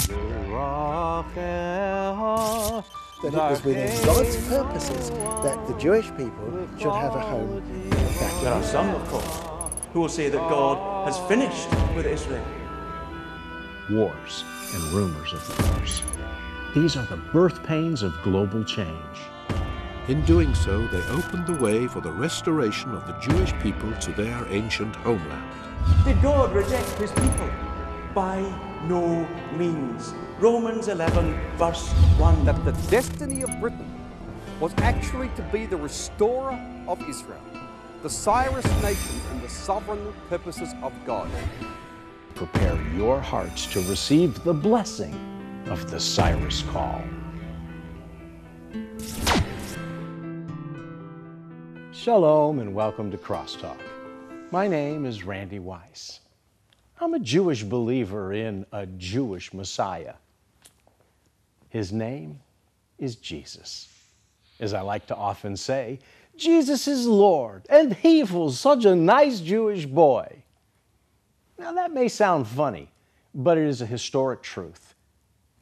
That it was within God's purposes that the Jewish people should have a home back. There are some, of course, who will say that God has finished with Israel. Wars and rumors of wars. These are the birth pains of global change. In doing so, they opened the way for the restoration of the Jewish people to their ancient homeland. Did God reject his people? By no means. Romans 11, verse 1. That the destiny of Britain was actually to be the restorer of Israel, the Cyrus nation in the sovereign purposes of God. Prepare your hearts to receive the blessing of the Cyrus call. Shalom and welcome to CrossTalk. My name is Randy Weiss. I'm a Jewish believer in a Jewish Messiah. His name is Jesus. As I like to often say, Jesus is Lord, and he was such a nice Jewish boy. Now that may sound funny, but it is a historic truth.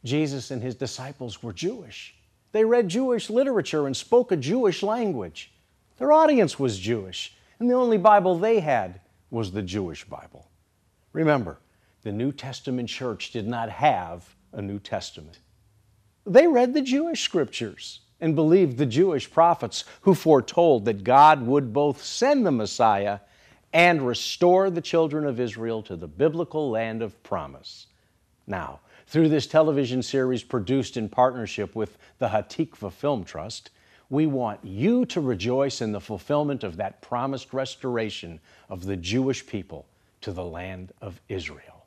Jesus and his disciples were Jewish. They read Jewish literature and spoke a Jewish language. Their audience was Jewish, and the only Bible they had was the Jewish Bible. Remember, the New Testament church did not have a New Testament. They read the Jewish scriptures and believed the Jewish prophets who foretold that God would both send the Messiah and restore the children of Israel to the biblical land of promise. Now, through this television series produced in partnership with the Hatikva Film Trust, we want you to rejoice in the fulfillment of that promised restoration of the Jewish people to the land of Israel.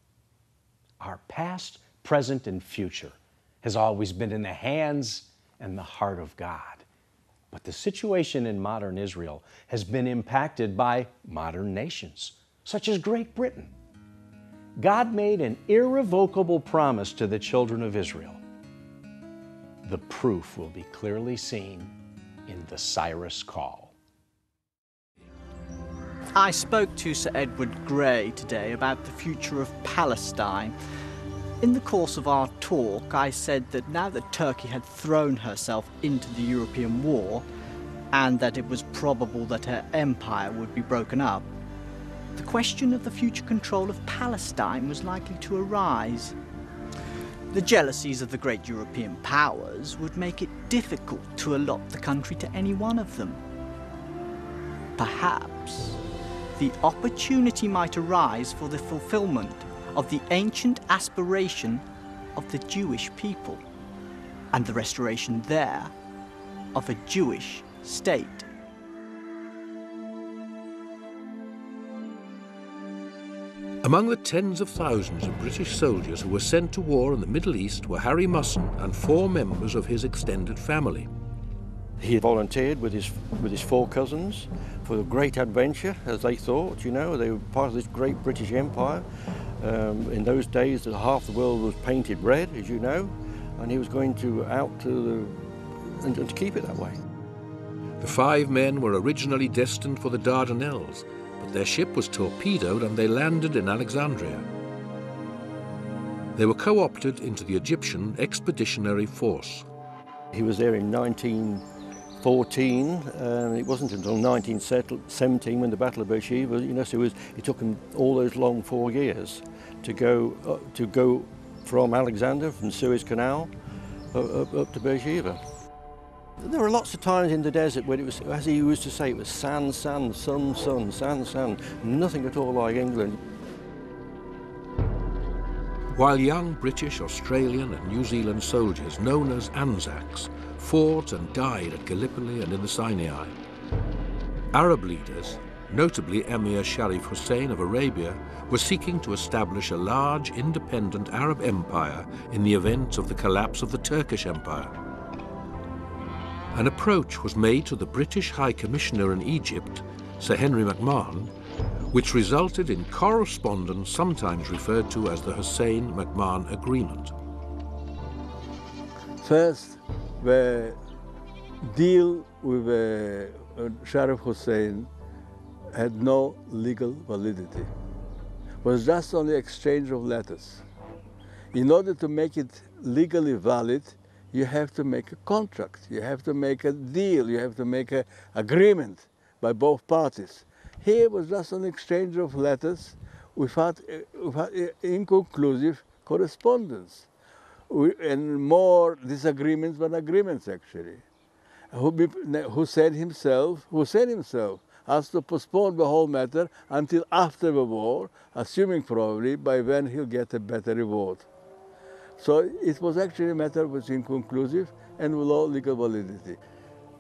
Our past, present, and future has always been in the hands and the heart of God. But the situation in modern Israel has been impacted by modern nations, such as Great Britain. God made an irrevocable promise to the children of Israel. The proof will be clearly seen in the Cyrus call. I spoke to Sir Edward Grey today about the future of Palestine. In the course of our talk, I said that now that Turkey had thrown herself into the European war, and that it was probable that her empire would be broken up, the question of the future control of Palestine was likely to arise. The jealousies of the great European powers would make it difficult to allot the country to any one of them. Perhaps the opportunity might arise for the fulfillment of the ancient aspiration of the Jewish people and the restoration there of a Jewish state. Among the tens of thousands of British soldiers who were sent to war in the Middle East were Harry Musson and 4 members of his extended family. He volunteered with his 4 cousins for the great adventure, as they thought. You know, they were part of this great British Empire. In those days, half the world was painted red, as you know, and he was going and to keep it that way. The 5 men were originally destined for the Dardanelles, but their ship was torpedoed and they landed in Alexandria. They were co-opted into the Egyptian Expeditionary Force. He was there in 1914, and it wasn't until 1917 when the Battle of Beersheba, you know, so it took him all those long 4 years to go from Alexandria, from Suez Canal, up to Beersheba. There were lots of times in the desert when it was, as he used to say, it was sand, sand, sun, sun, sand, sand, nothing at all like England. While young British, Australian and New Zealand soldiers known as Anzacs fought and died at Gallipoli and in the Sinai, Arab leaders, notably Emir Sharif Hussein of Arabia, were seeking to establish a large independent Arab empire in the event of the collapse of the Turkish Empire. An approach was made to the British High Commissioner in Egypt, Sir Henry McMahon, which resulted in correspondence sometimes referred to as the Hussein-McMahon Agreement. First, the deal with Sharif Hussein had no legal validity. It was just only exchange of letters. In order to make it legally valid, you have to make a contract, you have to make a deal, you have to make an agreement by both parties. Here was just an exchange of letters without inconclusive correspondence, and more disagreements than agreements actually. Hussein himself has to postpone the whole matter until after the war, assuming probably by then he'll get a better reward. So it was actually a matter which was inconclusive and without legal validity.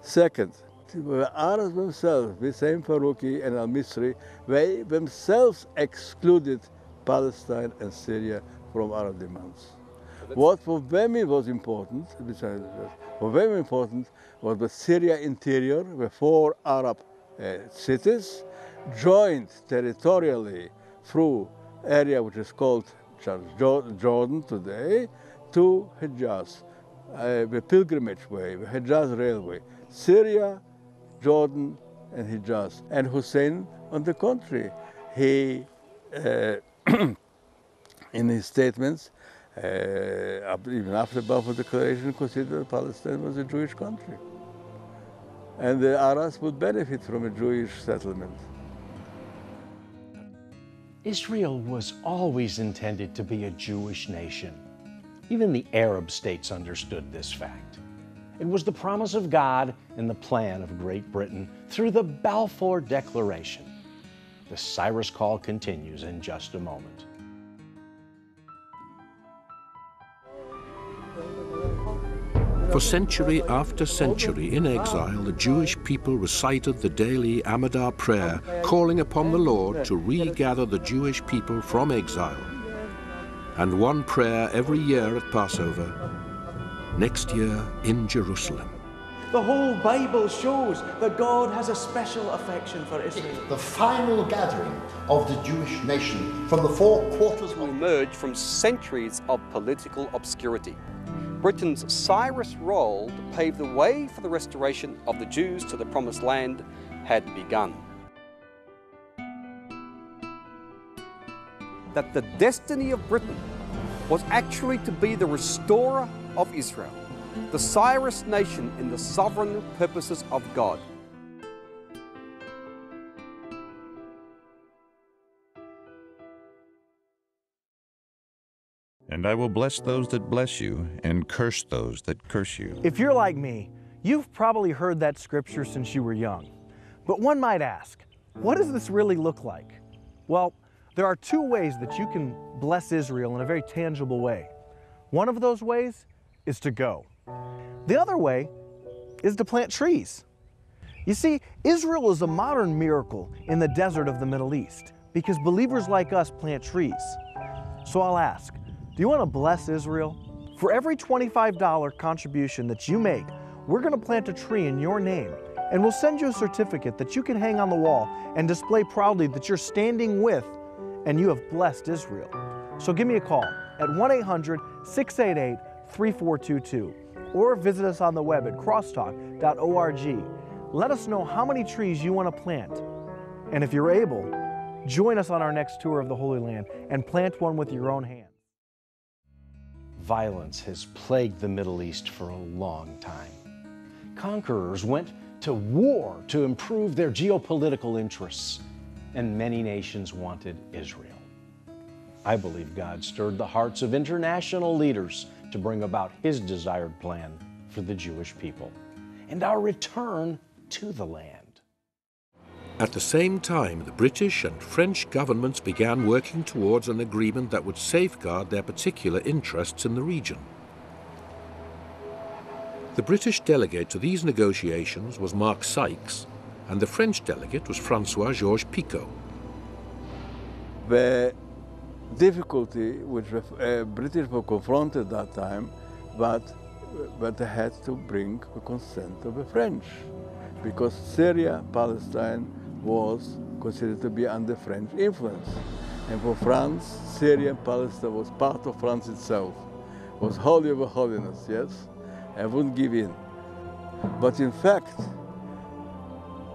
Second, the Arabs themselves, the same Farouki and al-Misri, they themselves excluded Palestine and Syria from Arab demands. What for them was important, was the Syria interior, the 4 Arab cities, joined territorially through area which is called Jordan today, to Hejaz, the pilgrimage way, the Hejaz railway. Syria, Jordan, and Hejaz. And Hussein, on the contrary, he, in his statements, even after the Balfour Declaration, considered Palestine was a Jewish country. And the Arabs would benefit from a Jewish settlement. Israel was always intended to be a Jewish nation. Even the Arab states understood this fact. It was the promise of God and the plan of Great Britain through the Balfour Declaration. The Cyrus call continues in just a moment. For century after century in exile, the Jewish people recited the daily Amidah prayer, calling upon the Lord to regather the Jewish people from exile. And one prayer every year at Passover, next year in Jerusalem. The whole Bible shows that God has a special affection for Israel. The final gathering of the Jewish nation from the 4 quarters will emerge from centuries of political obscurity. Britain's Cyrus role to pave the way for the restoration of the Jews to the Promised Land had begun. That the destiny of Britain was actually to be the restorer of Israel, the Cyrus nation in the sovereign purposes of God. And I will bless those that bless you, and curse those that curse you. If you're like me, you've probably heard that scripture since you were young. But one might ask, what does this really look like? Well, there are 2 ways that you can bless Israel in a very tangible way. One of those ways is to go. The other way is to plant trees. You see, Israel is a modern miracle in the desert of the Middle East because believers like us plant trees. So I'll ask, do you want to bless Israel? For every $25 contribution that you make, we're going to plant a tree in your name, and we'll send you a certificate that you can hang on the wall and display proudly that you're standing with and you have blessed Israel. So give me a call at 1-800-688-3422 or visit us on the web at crosstalk.org. Let us know how many trees you want to plant. And if you're able, join us on our next tour of the Holy Land and plant one with your own hands. Violence has plagued the Middle East for a long time. Conquerors went to war to improve their geopolitical interests, and many nations wanted Israel. I believe God stirred the hearts of international leaders to bring about His desired plan for the Jewish people and our return to the land. At the same time, the British and French governments began working towards an agreement that would safeguard their particular interests in the region. The British delegate to these negotiations was Mark Sykes, and the French delegate was Francois-Georges Picot. The difficulty which the British were confronted at that time, but they had to bring the consent of the French, because Syria, Palestine, was considered to be under French influence. And for France, Syria and Palestine was part of France itself, was holy over holiness, yes, and wouldn't give in. But in fact,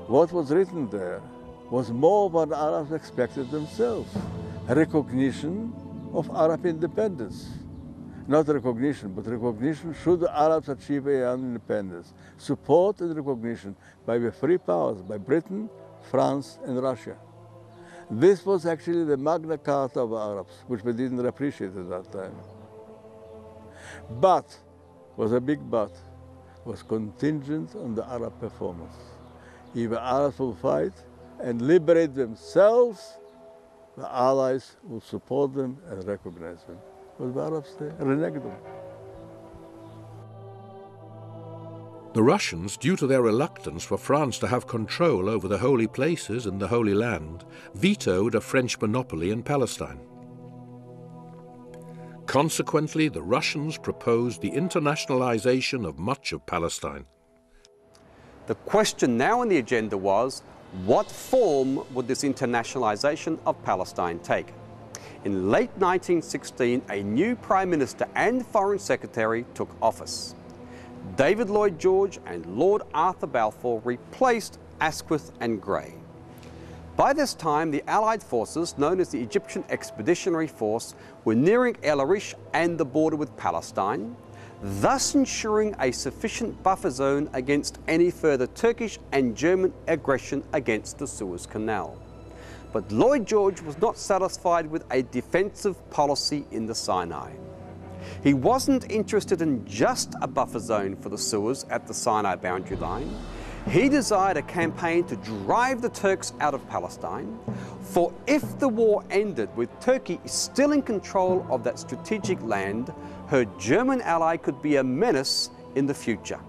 what was written there was more than the Arabs expected themselves, a recognition of Arab independence. not recognition, but recognition should the Arabs achieve an independence. Support and recognition by the three powers, by Britain, France and Russia. This was actually the Magna Carta of Arabs, which we didn't appreciate at that time. But, was a big but, was contingent on the Arab performance. If the Arabs will fight and liberate themselves, the Allies will support them and recognize them. But the Arabs, they reneged them. The Russians, due to their reluctance for France to have control over the holy places and the Holy Land, vetoed a French monopoly in Palestine. Consequently, the Russians proposed the internationalization of much of Palestine. The question now on the agenda was, what form would this internationalization of Palestine take? In late 1916, a new Prime Minister and Foreign Secretary took office. David Lloyd George and Lord Arthur Balfour replaced Asquith and Grey. By this time, the Allied forces, known as the Egyptian Expeditionary Force, were nearing El Arish and the border with Palestine, thus ensuring a sufficient buffer zone against any further Turkish and German aggression against the Suez Canal. But Lloyd George was not satisfied with a defensive policy in the Sinai. He wasn't interested in just a buffer zone for the Suez at the Sinai boundary line. He desired a campaign to drive the Turks out of Palestine, for if the war ended with Turkey still in control of that strategic land, her German ally could be a menace in the future.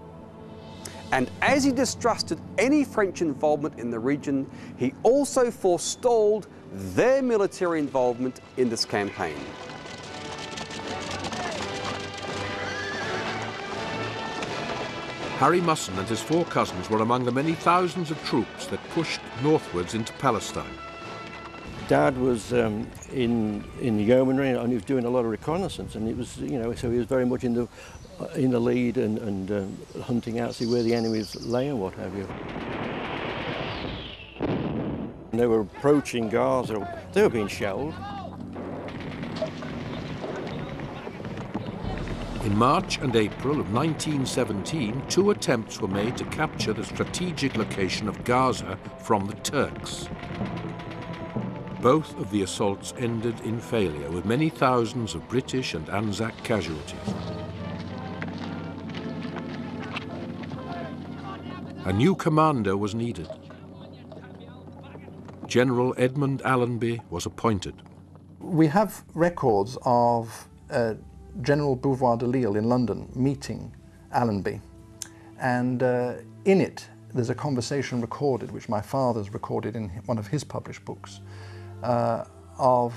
And as he distrusted any French involvement in the region, he also forestalled their military involvement in this campaign. Harry Musson and his four cousins were among the many thousands of troops that pushed northwards into Palestine. Dad was in yeomanry and he was doing a lot of reconnaissance, and it was, so he was very much in the lead and hunting out, see where the enemies lay and what have you. And they were approaching Gaza. They were being shelled. In March and April of 1917, 2 attempts were made to capture the strategic location of Gaza from the Turks. Both of the assaults ended in failure, with many thousands of British and Anzac casualties. A new commander was needed. General Edmund Allenby was appointed. We have records of General Bouvoir de Lille in London meeting Allenby, and in it there's a conversation recorded, which my father's recorded in one of his published books, of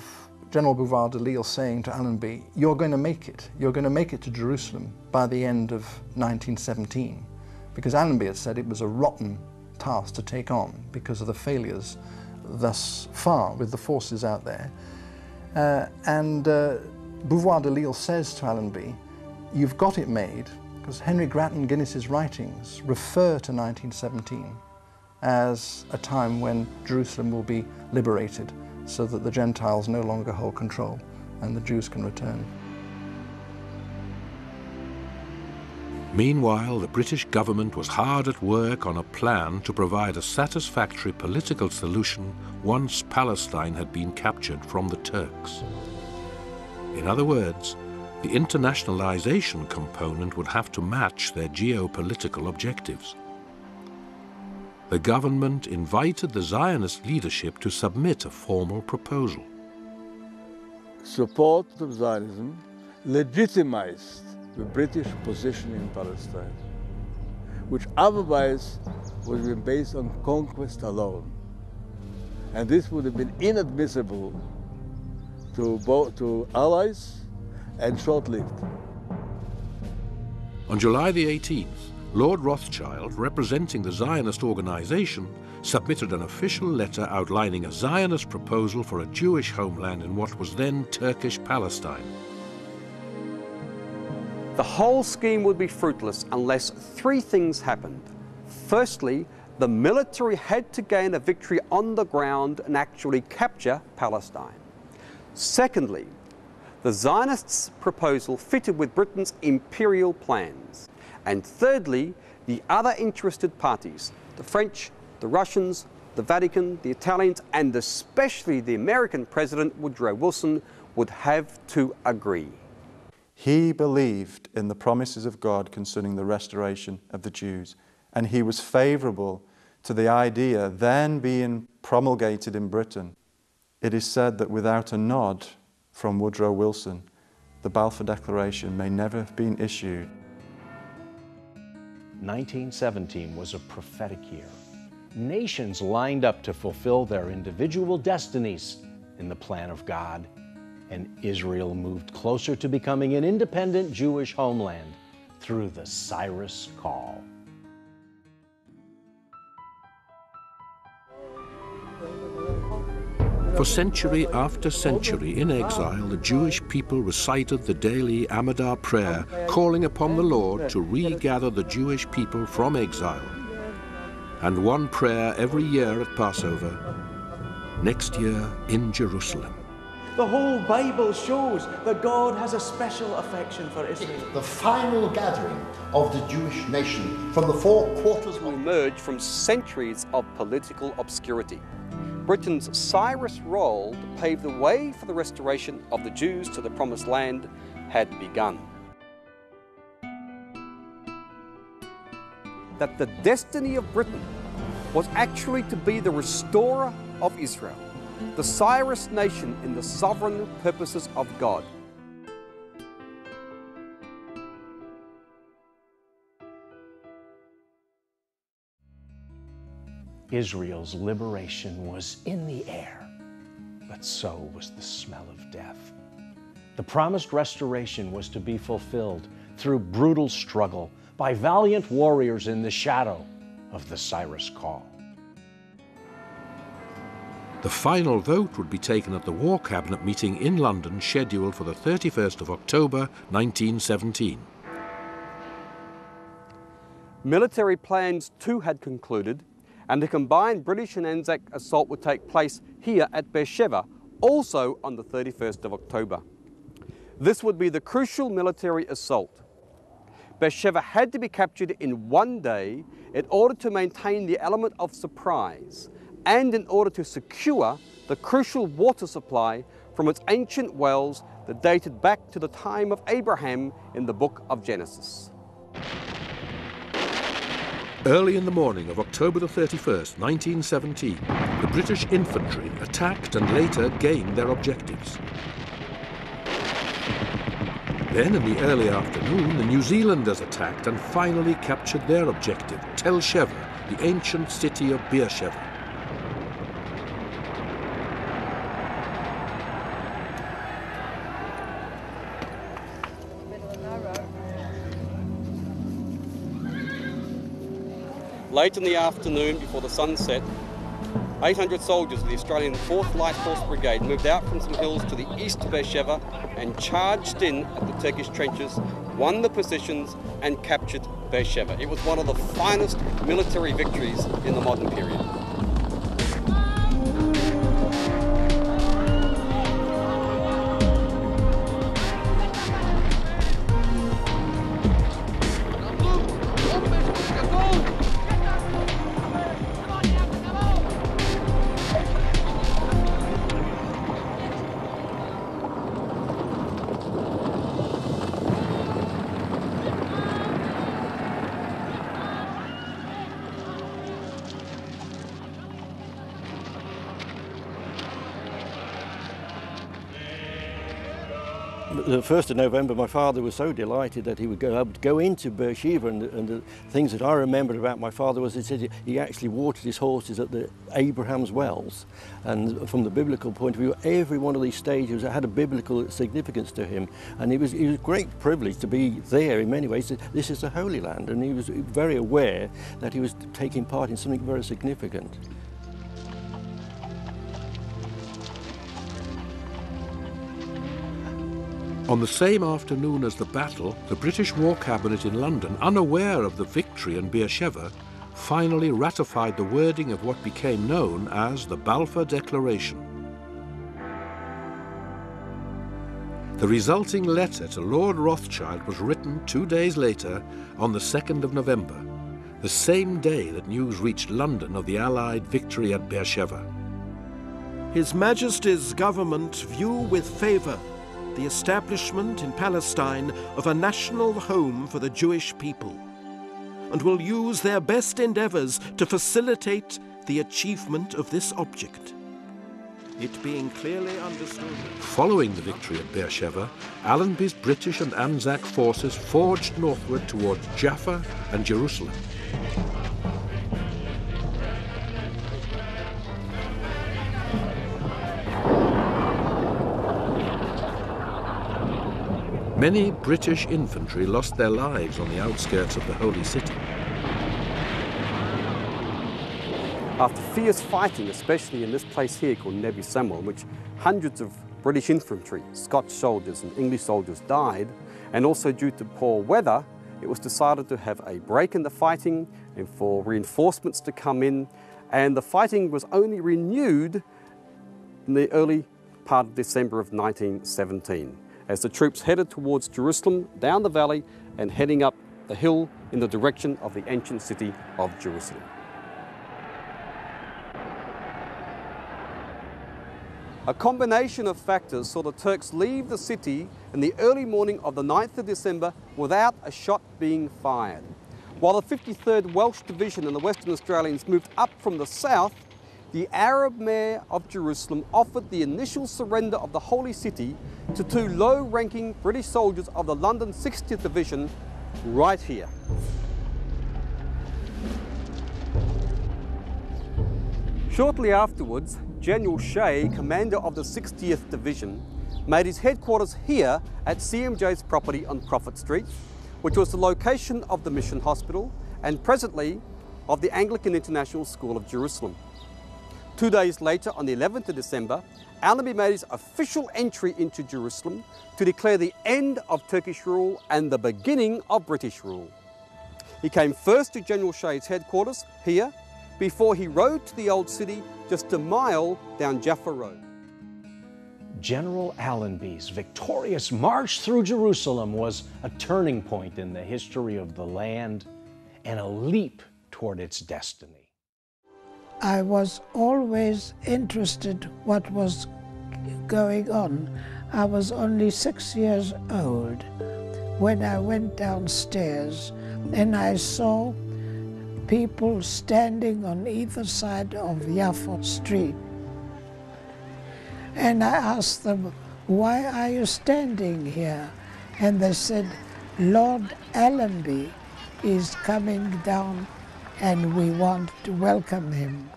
General Bouvoir de Lille saying to Allenby, you're going to make it to Jerusalem by the end of 1917, because Allenby had said it was a rotten task to take on because of the failures thus far with the forces out there. Bouvoir de Lille says to Allenby, you've got it made, because Henry Grattan Guinness's writings refer to 1917 as a time when Jerusalem will be liberated so that the Gentiles no longer hold control and the Jews can return. Meanwhile, the British government was hard at work on a plan to provide a satisfactory political solution once Palestine had been captured from the Turks. In other words, the internationalization component would have to match their geopolitical objectives. The government invited the Zionist leadership to submit a formal proposal. Support of Zionism legitimized the British position in Palestine, which otherwise would have been based on conquest alone. And this would have been inadmissible to allies and short-lived. On July the 18th, Lord Rothschild, representing the Zionist organization, submitted an official letter outlining a Zionist proposal for a Jewish homeland in what was then Turkish Palestine. The whole scheme would be fruitless unless 3 things happened. Firstly, the military had to gain a victory on the ground and actually capture Palestine. Secondly, the Zionists' proposal fitted with Britain's imperial plans. And thirdly, the other interested parties, the French, the Russians, the Vatican, the Italians, and especially the American President Woodrow Wilson, would have to agree. He believed in the promises of God concerning the restoration of the Jews, and he was favourable to the idea then being promulgated in Britain. It is said that without a nod from Woodrow Wilson, the Balfour Declaration may never have been issued. 1917 was a prophetic year. Nations lined up to fulfill their individual destinies in the plan of God, and Israel moved closer to becoming an independent Jewish homeland through the Cyrus call. For century after century in exile, the Jewish people recited the daily Amidah prayer, calling upon the Lord to regather the Jewish people from exile. And one prayer every year at Passover, next year in Jerusalem. The whole Bible shows that God has a special affection for Israel. The final gathering of the Jewish nation from the four quarters will emerge from centuries of political obscurity. Britain's Cyrus role to pave the way for the restoration of the Jews to the Promised Land had begun. That the destiny of Britain was actually to be the restorer of Israel, the Cyrus nation in the sovereign purposes of God. Israel's liberation was in the air, but so was the smell of death. The promised restoration was to be fulfilled through brutal struggle by valiant warriors in the shadow of the Cyrus call. The final vote would be taken at the War Cabinet meeting in London, scheduled for the 31st of October 1917. Military plans too had concluded, and a combined British and Anzac assault would take place here at Beersheba, also on the 31st of October. This would be the crucial military assault. Beersheba had to be captured in one day in order to maintain the element of surprise and in order to secure the crucial water supply from its ancient wells that dated back to the time of Abraham in the book of Genesis. Early in the morning of October the 31st, 1917, the British infantry attacked and later gained their objectives. Then in the early afternoon, the New Zealanders attacked and finally captured their objective, Tel Sheva, the ancient city of Beersheba. Late in the afternoon, before the sun set, 800 soldiers of the Australian 4th Light Horse Brigade moved out from some hills to the east of Beersheba and charged in at the Turkish trenches, won the positions and captured Beersheba. It was one of the finest military victories in the modern period. The 1st of November, my father was so delighted that he would go into Beersheba, and the things that I remembered about my father was he actually watered his horses at the Abraham's wells. And from the biblical point of view, every one of these stages had a biblical significance to him, and it was a great privilege to be there in many ways. This is the Holy Land, and he was very aware that he was taking part in something very significant. On the same afternoon as the battle, the British War Cabinet in London, unaware of the victory in Beersheba, finally ratified the wording of what became known as the Balfour Declaration. The resulting letter to Lord Rothschild was written 2 days later on the 2nd of November, the same day that news reached London of the Allied victory at Beersheba. His Majesty's government view with favour the establishment in Palestine of a national home for the Jewish people, and will use their best endeavours to facilitate the achievement of this object. It being clearly understood. Following the victory at Beersheba, Allenby's British and Anzac forces forged northward towards Jaffa and Jerusalem. Many British infantry lost their lives on the outskirts of the Holy City. After fierce fighting, especially in this place here called Nebi Samuel, in which hundreds of British infantry, Scotch soldiers and English soldiers died, and also due to poor weather, it was decided to have a break in the fighting and for reinforcements to come in, and the fighting was only renewed in the early part of December of 1917. As the troops headed towards Jerusalem, down the valley and heading up the hill in the direction of the ancient city of Jerusalem. A combination of factors saw the Turks leave the city in the early morning of the 9th of December without a shot being fired. While the 53rd Welsh Division and the Western Australians moved up from the south, the Arab mayor of Jerusalem offered the initial surrender of the Holy City to 2 low-ranking British soldiers of the London 60th Division right here. Shortly afterwards, General Shea, commander of the 60th Division, made his headquarters here at CMJ's property on Prophet Street, which was the location of the Mission Hospital and presently of the Anglican International School of Jerusalem. 2 days later, on the 11th of December, Allenby made his official entry into Jerusalem to declare the end of Turkish rule and the beginning of British rule. He came first to General Shea's headquarters here before he rode to the Old City just a mile down Jaffa Road. General Allenby's victorious march through Jerusalem was a turning point in the history of the land and a leap toward its destiny. I was always interested what was going on. I was only 6 years old when I went downstairs and I saw people standing on either side of Jaffa Street. And I asked them, why are you standing here? And they said, Lord Allenby is coming down and we want to welcome him.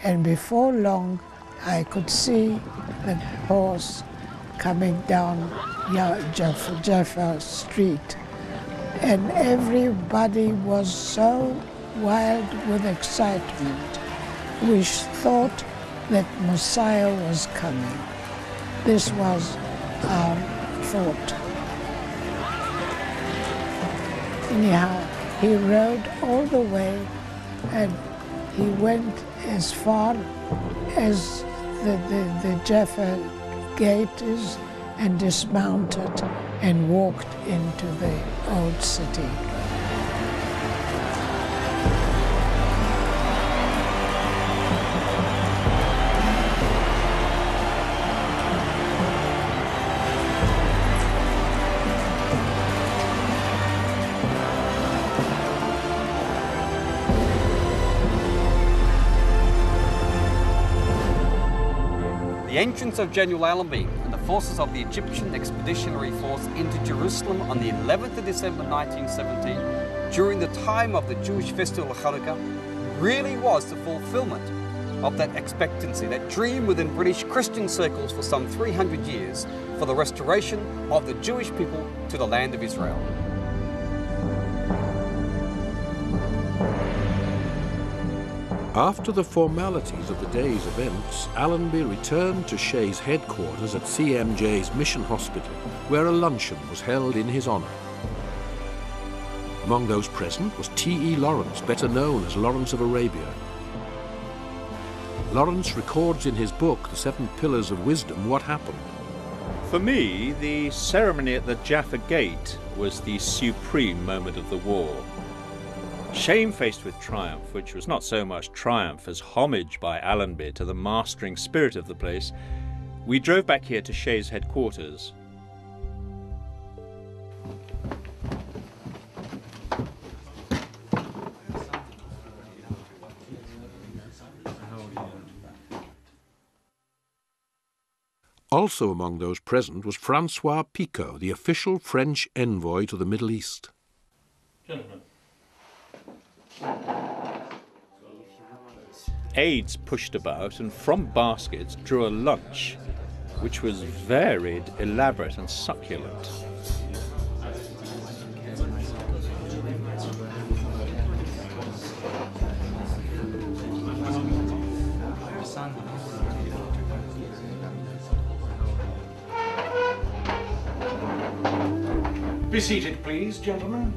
And before long, I could see the horse coming down Jaffa Street. And everybody was so wild with excitement. We thought that Messiah was coming. This was our thought. Anyhow, he rode all the way and he went as far as the Jaffa gate is and dismounted and walked into the old city. The entrance of General Allenby and the forces of the Egyptian Expeditionary Force into Jerusalem on the 11th of December 1917, during the time of the Jewish festival of Hanukkah, really was the fulfillment of that expectancy, that dream within British Christian circles for some 300 years for the restoration of the Jewish people to the land of Israel. After the formalities of the day's events, Allenby returned to Shea's headquarters at CMJ's Mission Hospital, where a luncheon was held in his honour. Among those present was T.E. Lawrence, better known as Lawrence of Arabia. Lawrence records in his book, The 7 Pillars of Wisdom, what happened. For me, the ceremony at the Jaffa Gate was the supreme moment of the war. Shamefaced with triumph, which was not so much triumph as homage by Allenby to the mastering spirit of the place, we drove back here to Shays headquarters. Also among those present was Francois Picot, the official French envoy to the Middle East. Gentlemen. Aides pushed about and from baskets drew a lunch, which was varied, elaborate and succulent. Be seated, please, gentlemen.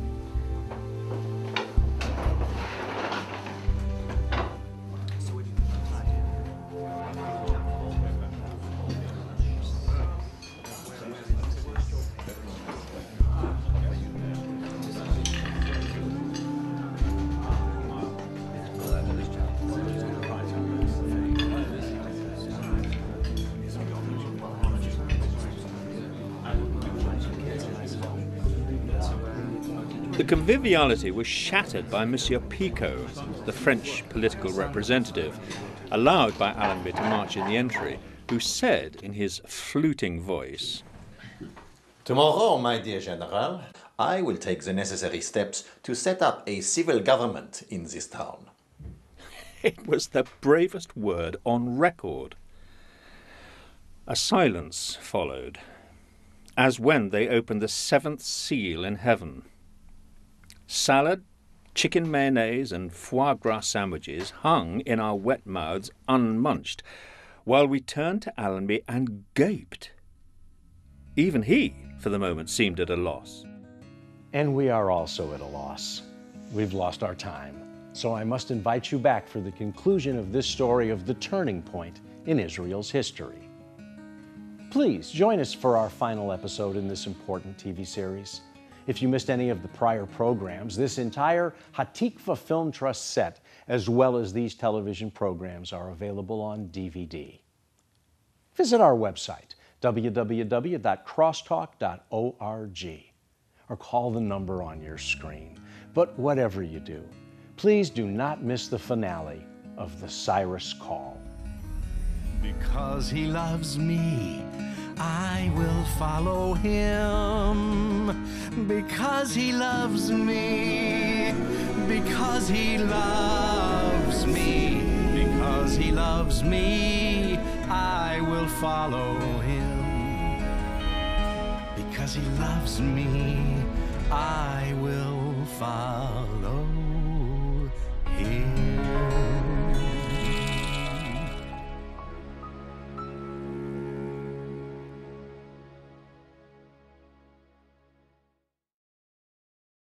The conviviality was shattered by Monsieur Picot, the French political representative, allowed by Allenby to march in the entry, who said in his fluting voice, "Tomorrow, my dear General, I will take the necessary steps to set up a civil government in this town." It was the bravest word on record. A silence followed, as when they opened the seventh seal in heaven. Salad, chicken mayonnaise and foie gras sandwiches hung in our wet mouths unmunched, while we turned to Allenby and gaped. Even he, for the moment, seemed at a loss. And we are also at a loss. We've lost our time. So I must invite you back for the conclusion of this story of the turning point in Israel's history. Please join us for our final episode in this important TV series. If you missed any of the prior programs, this entire Hatikva Film Trust set, as well as these television programs, are available on DVD. Visit our website, www.crosstalk.org, or call the number on your screen. But whatever you do, please do not miss the finale of the Cyrus Call. Because he loves me, I will follow him. Because he loves me. Because he loves me. Because he loves me, I will follow him. Because he loves me,